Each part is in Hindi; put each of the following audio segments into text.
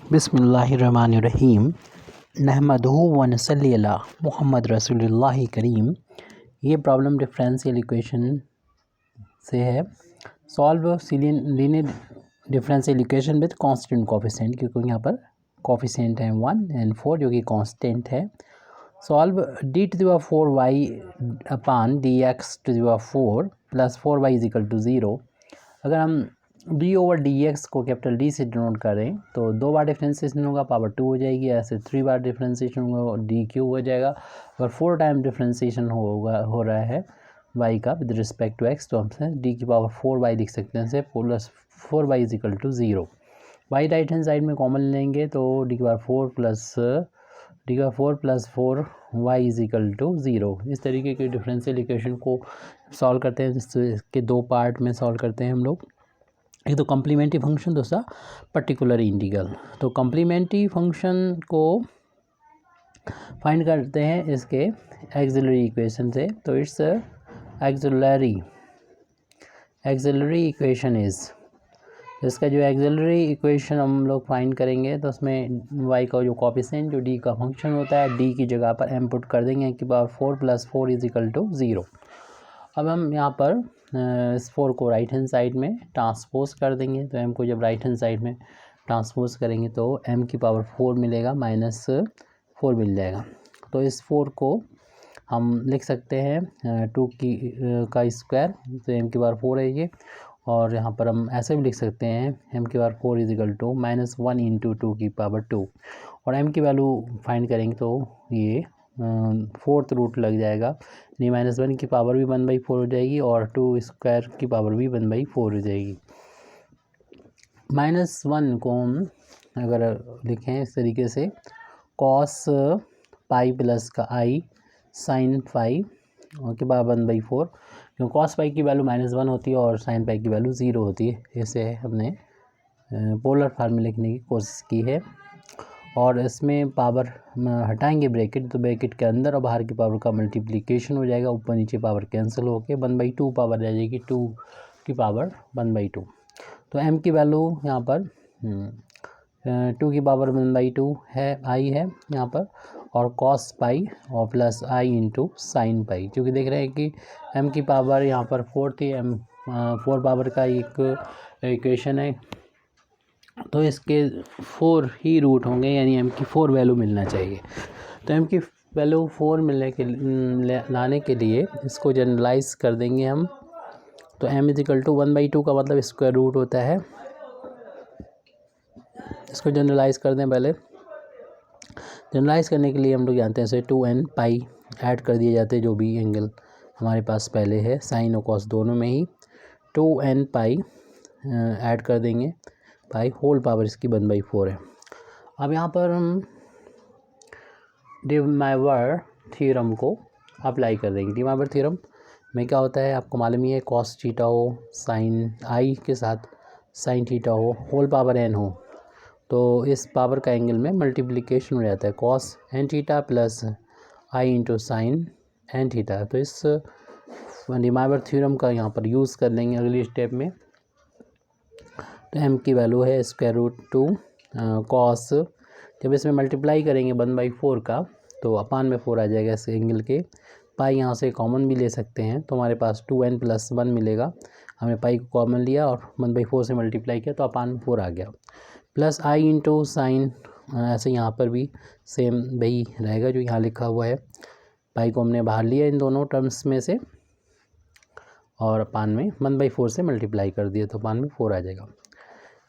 बिस्मिल्लाहिर्रहमानिर्रहीम नहमदुहु व नसल्ली अला मुहम्मद रसूलुल्लाह करीम। ये प्रॉब्लम डिफरेंशियल इक्वेशन से है। Solve linear differential equation with constant coefficient, क्योंकि यहाँ पर कोफिशिएंट है 1 एंड 4 जो कि कांस्टेंट है। Solve D to the power 4y upon D X to the power 4 plus 4y is equal to 0। अगर हम डी ओवर डी एक्स को कैपिटल डी से डिनोट करें तो 2 बार डिफ्रेंसिएशन होगा, पावर 2 हो जाएगी। ऐसे 3 बार डिफ्रेंसिएशन होगा, डी क्यू हो जाएगा। अगर 4 टाइम डिफ्रेंसिएशन हो रहा है y का विद रिस्पेक्ट टू x, तो हम डी की पावर 4y लिख सकते हैं। Plus 4y is equal to 0। y right hand side में कॉमन लेंगे तो डी की power 4 plus 4y is equal to 0। इस तरीके के डिफरेंशियल इक्वेशन को सॉल्व करते हैं, जिसके 2 पार्ट में सॉल्व करते हैं हम लोग। एक तो कम्प्लीमेंट्री फंक्शन, दूसरा पर्टिकुलर इंटीग्रल। तो कम्प्लीमेंट्री फंक्शन को फाइंड करते हैं इसके एक्सिलरी इक्वेशन से। तो इट्स एक्सिलरी इक्वेशन इज, इसका जो एक्सिलरी इक्वेशन हम लोग फाइंड करेंगे तो उसमें y का जो कोफिशिएंट जो d का फंक्शन होता है, d की जगह पर m पुट कर देंगे कि power 4 plus 4 is equal to 0। अब हम यहाँ पर इस 4 को राइट हैंड साइड में ट्रांसपोज कर देंगे। तो m को जब राइट हैंड साइड में ट्रांसपोज करेंगे तो m की पावर 4 मिलेगा, माइनस 4 मिल जाएगा। तो इस 4 को हम लिख सकते हैं 2 का स्क्वायर, तो m की पावर 4 है ये। और यहाँ पर हम ऐसे भी लिख सकते हैं m की power 4 is equal to minus 1 into 2 की पावर 2। और m की वैल्यू फाइंड करेंगे तो ये 4th रूट लग जाएगा, नहीं माइनस 1 की पावर भी 1/4 हो जाएगी और 2 स्क्वायर की पावर भी 1/4 हो जाएगी। माइनस 1 को हम अगर लिखें इस तरीके से, कॉस पाई प्लस का आई साइन पाई के पावर 1/4, क्योंकि कॉस पाई की वैल्यू -1 होती है और साइन पाई की वैल्यू 0 होती है। इसे हमने पोलर फॉर्म में लिखने की कोशिश की है। और इसमें पावर हटाएंगे ब्रैकेट, तो ब्रैकेट के अंदर और बाहर की पावर का मल्टीप्लिकेशन हो जाएगा, ऊपर नीचे पावर कैंसिल होके 1/2 पावर रह जाएगी, 2 की पावर 1/2। तो m की वैल्यू यहाँ पर 2 की पावर 1/2 है, आई है यहाँ पर, और कॉस पाई और प्लस आई इंटू साइन पाई। क्योंकि देख रहे हैं कि m की पावर यहाँ पर 4 थी, m 4 पावर का एक इक्वेशन है, तो इसके 4 ही रूट होंगे, यानी m की 4 वैल्यू मिलना चाहिए। तो m की वैल्यू 4 लाने के लिए इसको जनरलाइज कर देंगे हम। तो m इज इक्वल टू 1/2 का मतलब स्क्वायर रूट होता है। इसको जनरलाइज कर दें पहले। जनरलाइज करने के लिए हम लोग जानते हैं इसे 2n पाई ऐड कर दिए जाते हैं, जो भी एंगल हमारे पास पहले है, साइन और कॉस दोनों में ही 2n पाई ऐड कर देंगे, पाई होल पावर इसकी 1/4 है। अब यहाँ पर हम डिमाइवर थ्योरम को अप्लाई कर देंगे। डिमाइवर थ्योरम में क्या होता है आपको मालूम ही है, कॉस थीटा हो साइन आई के साथ साइन थीटा हो होल पावर n हो, तो इस पावर का एंगल में मल्टीप्लिकेशन हो जाता है, कॉस n थीटा प्लस आई इंटू साइन n थीटा। तो इस डिमाइवर थ्योरम का यहाँ पर यूज़ कर लेंगे अगली स्टेप में। तो m की वैल्यू है √2 कॉस, जब इसमें मल्टीप्लाई करेंगे 1/4 का तो अपान में 4 आ जाएगा इस एंगल के। पाई यहाँ से कॉमन भी ले सकते हैं, तो हमारे पास 2n + 1 मिलेगा। हमने पाई को कॉमन लिया और 1/4 से मल्टीप्लाई किया तो अपान में 4 आ गया, प्लस आई इंटू साइन। ऐसे यहाँ पर भी सेम वही रहेगा जो यहाँ लिखा हुआ है। पाई को हमने बाहर लिया इन दोनों टर्म्स में से और अपान में 1/4 से मल्टीप्लाई कर दिया तो अपान में 4 आ जाएगा।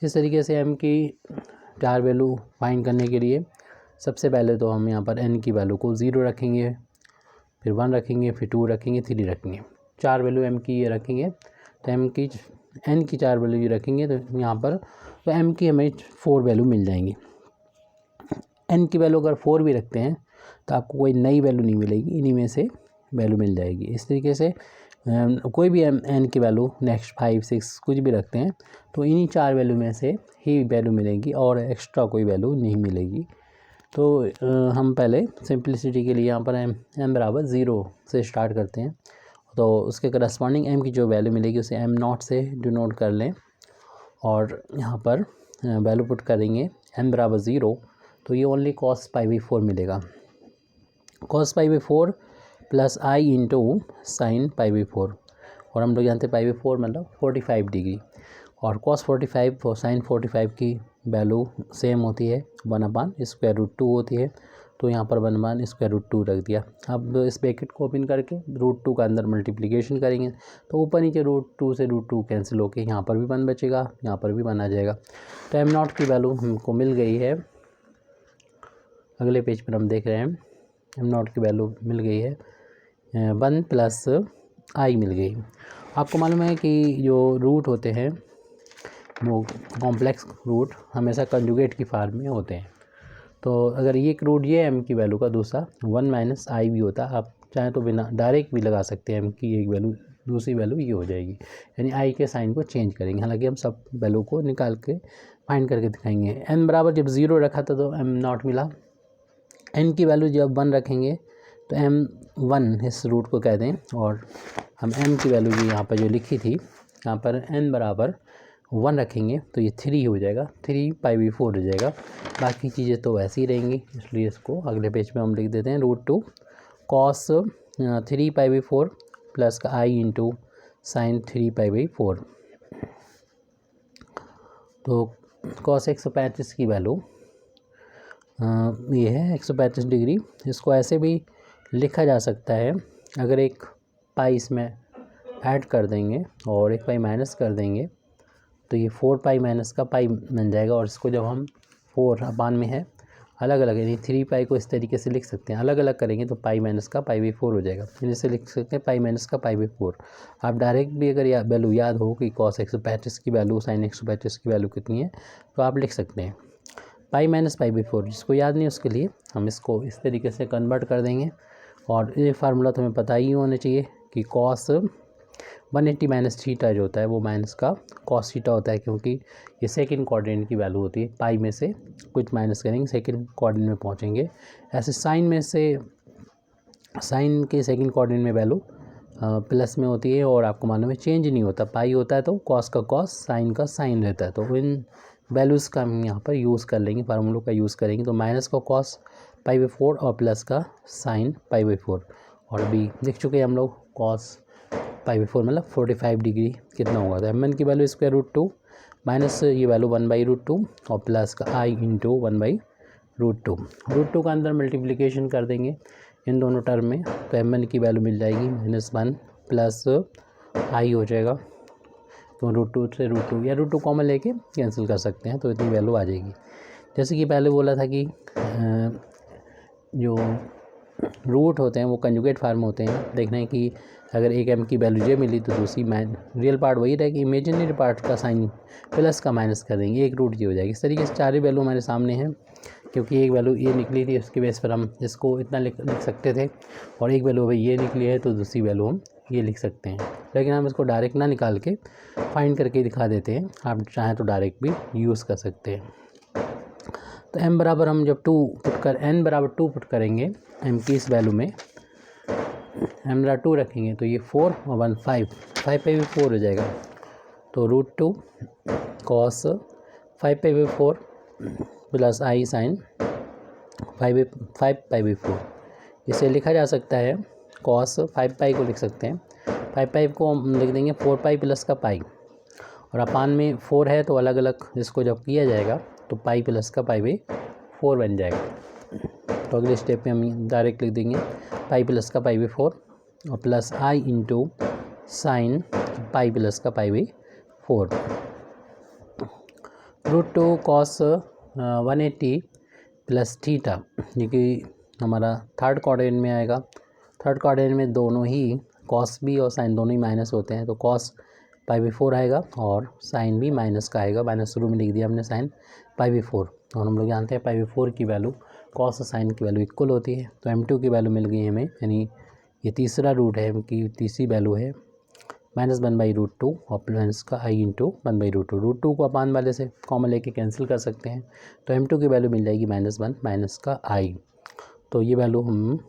इस तरीके से m की 4 वैल्यू फाइंड करने के लिए सबसे पहले तो हम यहाँ पर n की वैल्यू को 0 रखेंगे, फिर 1 रखेंगे, फिर 2 रखेंगे, 3 रखेंगे। 4 वैल्यू m की ये रखेंगे, तो n की 4 वैल्यू ये रखेंगे तो यहाँ पर तो m की हमें 4 वैल्यू मिल जाएंगी। n की वैल्यू अगर 4 भी रखते हैं तो आपको कोई नई वैल्यू नहीं मिलेगी, इन्हीं में से वैल्यू मिल जाएगी। इस तरीके से कोई भी n की वैल्यू नेक्स्ट 5, 6 कुछ भी रखते हैं तो इन्हीं 4 वैल्यू में से ही वैल्यू मिलेगी और एक्स्ट्रा कोई वैल्यू नहीं मिलेगी। तो हम पहले सिंप्लिसिटी के लिए यहाँ पर m बराबर 0 से स्टार्ट करते हैं, तो उसके करस्पॉन्डिंग m की जो वैल्यू मिलेगी उसे m0 से डिनोट कर लें और यहाँ पर वैल्यू पुट करेंगे n बराबर 0, तो ये ओनली cos π/4 मिलेगा। cos π/4 प्लस आई इंटू साइन π/4, और हम लोग जानते हैं π/4 मतलब 45 डिग्री, और cos 45 और sin 45 की वैल्यू सेम होती है, 1/√2 होती है। तो यहाँ पर 1/√2 रख दिया। अब इस ब्रैकेट को ओपन करके √2 का अंदर मल्टीप्लिकेशन करेंगे, तो ऊपर नीचे √2 से √2 कैंसिल होके यहाँ पर भी 1 बचेगा, यहाँ पर भी 1 आ जाएगा। तो m0 की वैल्यू हमको मिल गई है। अगले पेज पर हम देख रहे हैं m0 की वैल्यू मिल गई है 1 प्लस आई मिल गई। आपको मालूम है कि जो रूट होते हैं वो कॉम्प्लेक्स रूट हमेशा कंजुगेट की फॉर्म में होते हैं। तो अगर ये एक रूट ये m की वैल्यू का, दूसरा 1 माइनस आई भी होता है। आप चाहें तो बिना डायरेक्ट भी लगा सकते हैं, m की एक वैल्यू दूसरी वैल्यू ये हो जाएगी, यानी आई के साइन को चेंज करेंगे। हालांकि हम सब वैल्यू को निकाल के फाइंड करके दिखाएंगे। n बराबर जब 0 रखा था तो m0 मिला। n की वैल्यू जब 1 रखेंगे तो m1 इस रूट को कह दें, और हम m की वैल्यू भी यहाँ पर जो लिखी थी, यहाँ पर n बराबर 1 रखेंगे तो ये 3 हो जाएगा, 3 π/4 हो जाएगा। बाकी चीज़ें तो वैसे ही रहेंगी, इसलिए इसको अगले पेज में हम लिख देते हैं √2 cos 3 π/4 प्लस का आई इंटू साइन 3 π/4। तो cos 135 की वैल्यू ये है 135 डिग्री। इसको ऐसे भी लिखा जा सकता है, अगर एक पाई इसमें ऐड कर देंगे और एक पाई माइनस कर देंगे तो ये 4 पाई माइनस का पाई बन जाएगा। और इसको जब हम 4 अपान में है अलग अलग, यानी 3 पाई को इस तरीके से लिख सकते हैं, अलग अलग करेंगे तो पाई माइनस का π/4 हो जाएगा। जैसे लिख सकते हैं पाई माइनस का π/4। आप डायरेक्ट भी अगर वैल्यू याद हो कि cos 135 की वैल्यू sin 135 की वैल्यू कितनी है तो आप लिख सकते हैं पाई माइनस π/4। जिसको याद नहीं उसके लिए हम इसको इस तरीके से कन्वर्ट कर देंगे। और ये फार्मूला तो हमें पता ही होना चाहिए कि cos 180 माइनस थीटा जो होता है वो माइनस का cos थीटा होता है, क्योंकि ये सेकंड क्वाड्रेंट की वैल्यू होती है। पाई में से कुछ माइनस करेंगे, सेकंड क्वाड्रेंट में पहुंचेंगे। ऐसे साइन में से साइन के सेकंड क्वाड्रेंट में वैल्यू प्लस में होती है, और आपको मालूम है चेंज नहीं होता। पाई होता है तो cos का cos, साइन का साइन रहता है। तो इन वैल्यूज़ का हम यहाँ पर यूज़ कर लेंगे, फार्मूलों का यूज़ करेंगे। तो माइनस का cos π/4 और प्लस का साइन π/4। और अभी देख चुके हैं हम लोग cos π/4 मतलब 45 डिग्री कितना होगा। तो m1 की वैल्यू √2 माइनस ये वैल्यू 1/√2 और प्लस का आई इंटू 1/√2। √2 का अंदर मल्टीप्लिकेशन कर देंगे इन दोनों टर्म में, तो m1 की वैल्यू मिल जाएगी -1 प्लस आई हो जाएगा। तो √2 से √2 या √2 कॉमन लेके कैंसिल कर सकते हैं, तो इतनी वैल्यू आ जाएगी। जैसे कि पहले बोला था कि जो रूट होते हैं वो कंजुगेट फार्म होते हैं। देखना है कि अगर एक m की वैल्यू जे मिली तो दूसरी रियल पार्ट वही रहेगी, इमेजिनरी पार्ट का साइन प्लस का माइनस कर देंगे, एक रूट जी हो जाएगी। इस तरीके से चार वैल्यू हमारे सामने हैं, क्योंकि एक वैल्यू ये निकली थी उसके बेस पर हम इसको इतना लिख सकते थे, और एक वैल्यू भाई ये निकली है तो दूसरी वैल्यू हम ये लिख सकते हैं। लेकिन हम इसको डायरेक्ट ना निकाल के फाइंड करके दिखा देते हैं, आप चाहें तो डायरेक्ट भी यूज़ कर सकते हैं। तो m बराबर हम जब 2 पुट कर n बराबर 2 पुट करेंगे m की इस वैल्यू में, m बराबर 2 रखेंगे तो ये 4 और 1 5 5/4 हो जाएगा। तो √2 cos 5/4 प्लस आई साइन 5/4 इसे लिखा जा सकता है। cos 5 पाई को लिख सकते हैं, 5 पाई को हम लिख देंगे 4 पाई प्लस का पाई, और अपान में 4 है तो अलग अलग इसको जब किया जाएगा तो पाई प्लस का π/4 बन जाएगा। तो अगले स्टेप में हम डायरेक्ट लिख देंगे पाई प्लस का π/4 और प्लस आई इंटू साइन पाई प्लस का π/4। √2 cos 180 प्लस थीटा, जो कि हमारा थर्ड क्वाड्रेंट में आएगा। थर्ड क्वाड्रेंट में दोनों ही cos भी और साइन दोनों ही माइनस होते हैं, तो cos π/4 आएगा और साइन भी माइनस का आएगा। माइनस शुरू में लिख दिया हमने साइन π/4, और हम लोग जानते हैं π/4 की वैल्यू cos और साइन की वैल्यू इक्वल होती है। तो m2 की वैल्यू मिल गई हमें, यानी ये तीसरा रूट है, m की तीसरी वैल्यू है -1/√2 और प्लस का आई इंटू 1/√2। √2 को अपान वाले से कॉमन लेके कैंसिल कर सकते हैं, तो m2 की वैल्यू मिल जाएगी -1 माइनस का आई। तो ये वैल्यू हम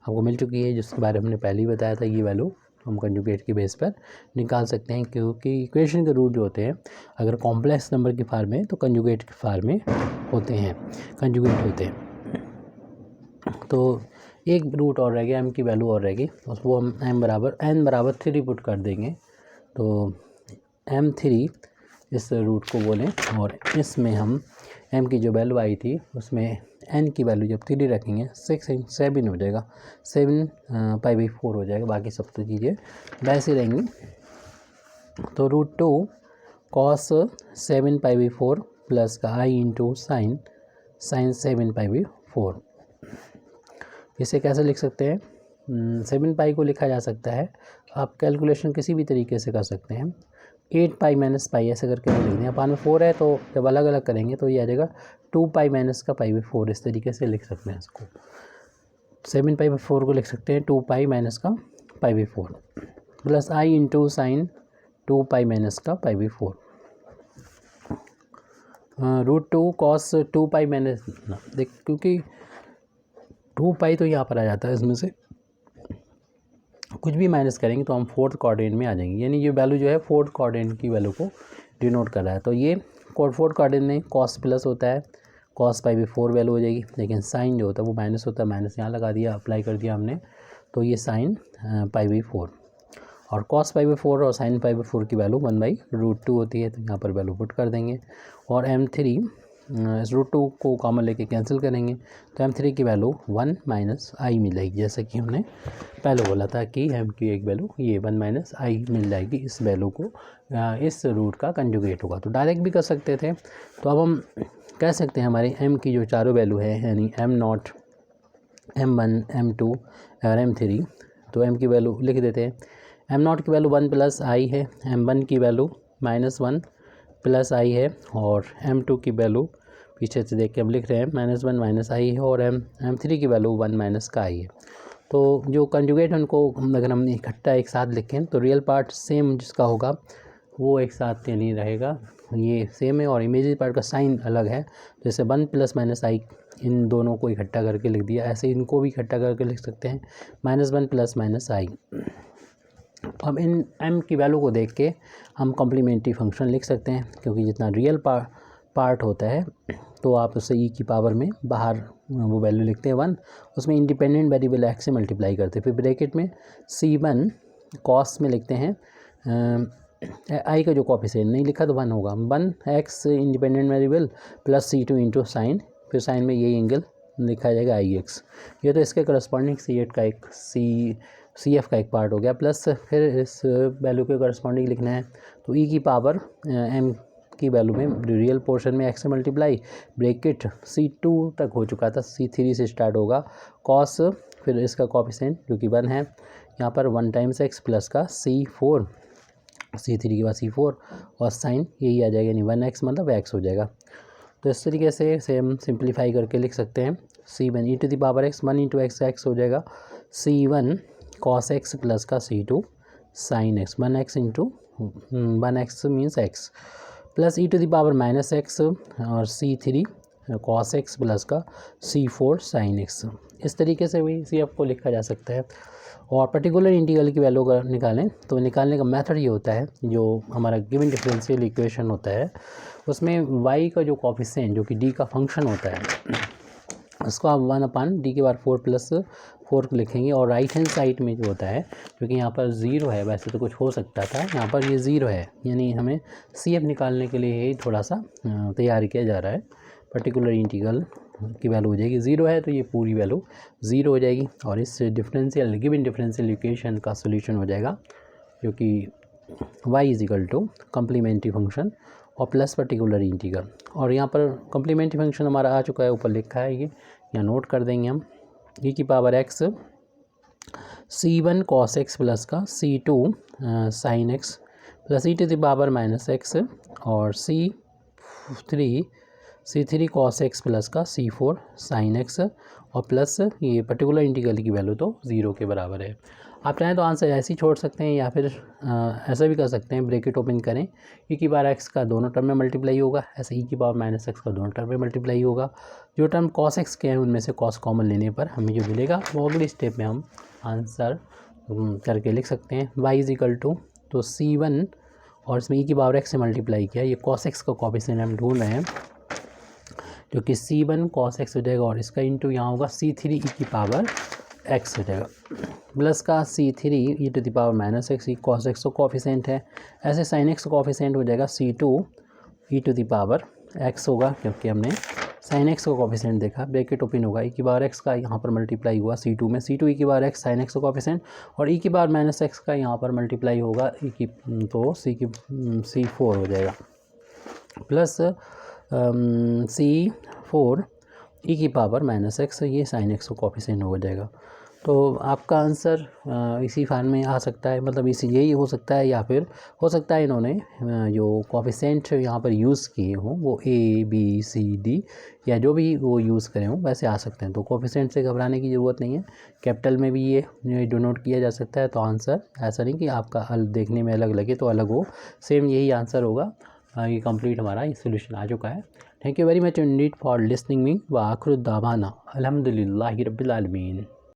आपको मिल चुकी है, जिसके बारे में हमने पहले ही बताया था। ये वैल्यू हम कंजुगेट के बेस पर निकाल सकते हैं, क्योंकि इक्वेशन के रूट जो होते हैं अगर कॉम्प्लेक्स नंबर की फॉर्म में तो कंजुगेट की फॉर्म में होते हैं, कंजुगेट होते हैं। तो एक रूट और रह गया, m की वैल्यू और रहेगी, उसको हम n बराबर 3 पुट कर देंगे। तो m3 इस रूट को बोलें, और इसमें हम m की जो वैल्यू आई थी उसमें n की वैल्यू जब 3 रखेंगे 7 हो जाएगा, 7 π/4 हो जाएगा। बाकी सब तो चीज़ें वैसे रहेंगी। तो √2 cos 7 π/4 प्लस का i इंटू साइन 7 π/4। इसे कैसे लिख सकते हैं? 7 पाई को लिखा जा सकता है, आप कैलकुलेशन किसी भी तरीके से कर सकते हैं। 8 पाई माइनस पाई ऐसे करके लिख दें। अपान में 4 है तो जब अलग अलग करेंगे तो ये आ जाएगा 2 पाई माइनस का π/4। इस तरीके से लिख सकते हैं इसको। 7 π/4 को लिख सकते हैं 2 पाई माइनस का π/4 plus i into sine 2 pi minus का π/4। √2 कॉस 2 पाई माइनस, देख क्योंकि 2 पाई तो यहाँ पर आ जाता है, इसमें से कुछ भी माइनस करेंगे तो हम फोर्थ क्वाड्रेंट में आ जाएंगे, यानी ये वैल्यू जो है फोर्थ क्वाड्रेंट की वैल्यू को डिनोट कर रहा है। तो ये फोर्थ क्वाड्रेंट में कॉस प्लस होता है, कॉस π/4 वैल्यू हो जाएगी, लेकिन साइन जो होता है वो माइनस होता है, माइनस यहाँ लगा दिया, अप्लाई कर दिया हमने, तो ये साइन π/4 और कॉस π/4 और साइन π/4 की वैल्यू 1/√2 होती है। तो यहाँ पर वैल्यू पुट कर देंगे और m3 इस √2 को कॉमन लेके कैंसिल करेंगे तो m3 की वैल्यू 1 - i मिल जाएगी, जैसा कि हमने पहले बोला था कि m की एक वैल्यू ये 1 - i मिल जाएगी। इस वैल्यू को इस रूट का कंजुगेट होगा, तो डायरेक्ट भी कर सकते थे। तो अब हम कह सकते हैं हमारे m की जो चारों वैल्यू है, यानी m0, m1, m2 और m3, तो m की वैल्यू लिख देते हैं। m0 की वैल्यू 1 + i है, m1 की वैल्यू -1 + i है, और m2 की वैल्यू पीछे से देख के हम लिख रहे हैं -1 - i है, और m3 की वैल्यू 1 - का i है। तो जो कंजुगेट उनको अगर हम इकट्ठा एक साथ लिखें तो रियल पार्ट सेम जिसका होगा वो एक साथ नहीं रहेगा, ये सेम है, और इमेजिनरी पार्ट का साइन अलग है। जैसे 1 + -i इन दोनों को इकट्ठा करके लिख दिया, ऐसे इनको भी इकट्ठा करके लिख सकते हैं -1 + -i। अब इन m की वैल्यू को देख के हम कॉम्प्लीमेंट्री फंक्शन लिख सकते हैं, क्योंकि जितना रियल पार्ट होता है तो आप उसे e की पावर में बाहर वो वैल्यू लिखते हैं 1, उसमें इंडिपेंडेंट वेरिएबल x से मल्टीप्लाई करते हैं, फिर ब्रैकेट में c1 कॉस में लिखते हैं, i का जो कोएफिशिएंट नहीं लिखा तो 1 होगा, 1x independent variable plus c2 into sine, फिर साइन में यही एंगल लिखा जाएगा ix। ये तो इसके करस्पॉन्डिंग c8 का एक cf का एक पार्ट हो गया, प्लस फिर इस वैल्यू के करस्पॉन्डिंग लिखना है तो e की पावर m की वैल्यू में रियल पोर्शन में x से मल्टीप्लाई, ब्रैकेट c2 तक हो चुका था, c3 से स्टार्ट होगा, कॉस फिर इसका कोएफिशिएंट जो कि 1 है, यहाँ पर 1 टाइम्स x प्लस का c4, c3 के बाद c4 और साइन यही आ जाएगा, यानी 1x मतलब x हो जाएगा। तो इस तरीके से हम सिंप्लीफाई करके लिख सकते हैं c1 e⁻x 1 × x हो जाएगा, c1 cos x प्लस का c2 sin x, 1x into 1x means x plus e⁻−x और c3 cos x प्लस का c4 sin x। इस तरीके से भी CF को लिखा जा सकता है। और पर्टिकुलर इंटीग्रल की वैल्यू अगर निकालें तो निकालने का मेथड ये होता है, जो हमारा गिवन डिफरेंशियल इक्वेशन होता है उसमें y का जो कोएफिशिएंट जो कि d का फंक्शन होता है उसको आप 1/d⁴ + 4 लिखेंगे, और राइट हैंड साइड में जो होता है, क्योंकि यहाँ पर 0 है, वैसे तो कुछ हो सकता था, यहाँ पर ये 0 है, यानी हमें CF निकालने के लिए ही थोड़ा सा तैयार किया जा रहा है। पर्टिकुलर इंटीग्रल की वैल्यू हो जाएगी 0 है तो ये पूरी वैल्यू 0 हो जाएगी, और इस डिफरेंशियल गिवन डिफरेंशियल इक्वेशन का सोल्यूशन हो जाएगा जो कि y = कम्प्लीमेंट्री फंक्शन और प्लस पर्टिकुलर इंटीग्रल। और यहाँ पर कम्प्लीमेंट्री फंक्शन हमारा आ चुका है, ऊपर लिखा है, ये यहाँ नोट कर देंगे हम, e⁻x c1 cos x plus का c2 sin x plus e⁻−x और c3 cos x प्लस का c4 sin x और प्लस ये पर्टिकुलर इंटीग्रल की वैल्यू तो 0 के बराबर है। आप चाहें तो आंसर ऐसे ही छोड़ सकते हैं, या फिर ऐसा भी कर सकते हैं, ब्रैकेट ओपन करें, e⁻x का दोनों टर्म में मल्टीप्लाई होगा, ऐसे e⁻−x का दोनों टर्म में मल्टीप्लाई होगा, जो टर्म cos x के हैं उनमें से cos कॉमन लेने पर हमें जो मिलेगा वो अगले स्टेप में हम आंसर करके लिख सकते हैं। y इज इक्वल टू, तो C1 और इसमें e की पावर x से मल्टीप्लाई किया, ये cos x का कॉफिशिएंट हम ढूंढ रहे हैं, जो कि C1 cos x हो जाएगा और इसका इंटू यहाँ होगा C3 e की पावर x हो जाएगा, प्लस का C3 e to the power minus X, cos x का कॉफिशिएंट है। ऐसे sin x का कॉफिशिएंट हो जाएगा C2 e to the power x होगा, क्योंकि हमने sin x का कॉफिशिएंट देखा, ब्रैकेट ओपन होगा, e की पावर x का यहाँ पर मल्टीप्लाई हुआ C2 में, C2 e की पावर x sin x का कॉफिशिएंट, और e की पावर माइनस x का यहाँ पर मल्टीप्लाई होगा e की, तो C4 हो जाएगा, प्लस C4 e की पावर माइनस एक्स, ये sin x का कॉफिशिएंट हो जाएगा। तो आपका आंसर इसी फॉर्म में आ सकता है, मतलब इसी यही हो सकता है, या फिर हो सकता है इन्होंने जो कॉफिशिएंट यहाँ पर यूज़ किए हों वो A B C D या जो भी वो यूज़ करें हों वैसे आ सकते हैं। तो कॉफिशिएंट से घबराने की ज़रूरत नहीं है, कैपिटल में भी ये डिनोट किया जा सकता है। तो आंसर ऐसा नहीं कि आपका हल देखने में अलग लगे तो अलग हो, सेम यही आंसर होगा। ये कंप्लीट हमारा सोल्यूशन आ चुका है। Thank you very much Indeed for listening me व आखिर दावाना अल्हम्दुलिल्लाहि रब्बिल आलमीन।